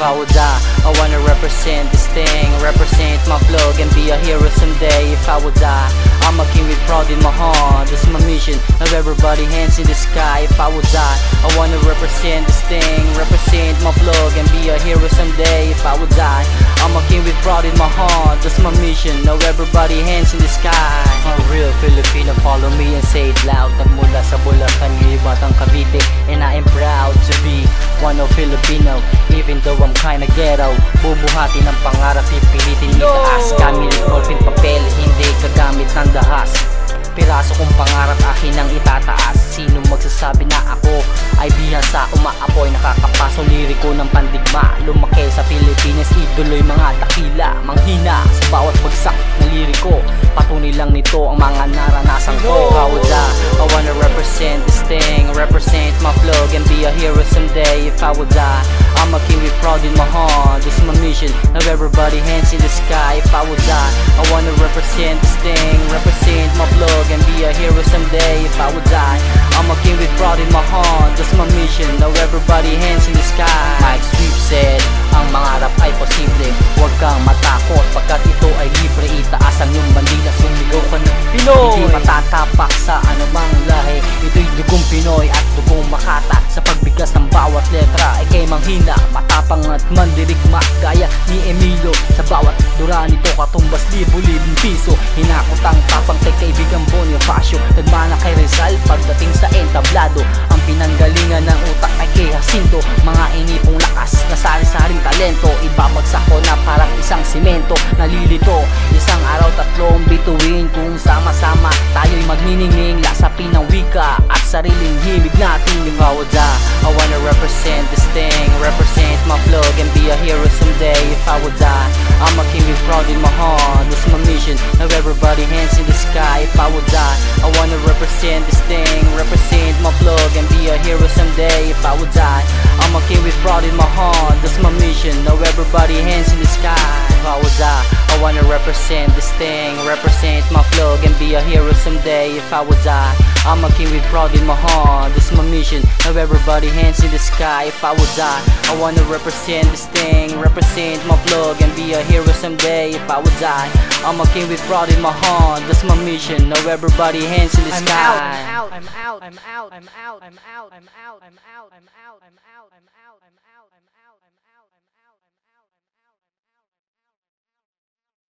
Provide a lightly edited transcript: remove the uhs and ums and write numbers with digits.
I would die, I wanna represent this thing, represent my plug and be a hero someday. If I would die, I'm a king with pride in my heart. That's my mission, now everybody hands in the sky. If I would die, I wanna represent this thing, represent my plug and be a hero someday. If I would die, I'm a king with pride in my heart. That's my mission, now everybody hands in the sky. A real Filipino, follow me and say it loud. Nagmula sa Bulacan, Batang Cavite, and I am proud to be one of Filipino. Even though I'm kinda ghetto, bubuhati ng pangarap, pipilitin itaas. Gamit ballpen, papel, hindi kagamit ng dahas. Piraso kong pangarap akin ang itataas. Sino magsasabi na ako ay bihasa, umaapoy, nakakapaso liriko ng pandigma. Lumaki sa Pilipinas, idolo'y mga dakila, manghina sa bawat bagsak na liriko. Patunay lang nito ang mga naranasan ko. I wanna represent this thing, represent my plug and be a hero someday. If I would die, I'm a king with pride in my heart. This is my mission, now everybody hands in the sky. If I would die, I wanna represent this thing, represent my plug and be a hero someday. If I would die, I'm a king with pride in my heart. That's my mission, now everybody hands in the sky. Mike Sweep said, ang mangarap ay posible. Huwag kang matakot pagkat ito ay libre. Itaas ang iyong bandila, sumigaw ka ng Pinoy. Hindi matatapak sa anumang lahi. Ito'y dugong Pinoy at dugong Makata. Sa pagbigas ng bawat letra ay kay manghina, matapang at mandirigma gaya ni Emilio. Sa bawat dura nito katumbas libo-libong piso. Hinakot ang tapang kay kaibigang Bonifacio. Nagmana kay Rizal pagdating sa entablado. Ang pinanggalingan ng utak ay kay Jacinto. Mga inipong lakas na sari-saring talento, ibabagsak ko na parang isang simento. Nalilito, isang araw tatlong bituin. Kung sama-sama tayo'y magniningning, lasapin ng wika at sariling himig natin. If I would die, I wanna represent this thing, represent my plug and be a hero someday. If I would die, I'm a king with pride in my heart. That's my mission, now everybody hands in the sky. If I would die, I wanna represent this thing, represent my plug and be a hero someday. If I would die, I'm a king with pride in my heart. That's my mission, now everybody hands in the sky. If I would die, I wanna represent this thing, represent my plug and be a hero someday. If I would die, I'm a king with pride in my heart. This is my mission, now everybody hands in the sky. If I would die, I wanna represent this thing, represent my plug and be a hero someday. If I would die, I'm a king with pride in my heart. That's my mission, now everybody hands in the sky. I'm out.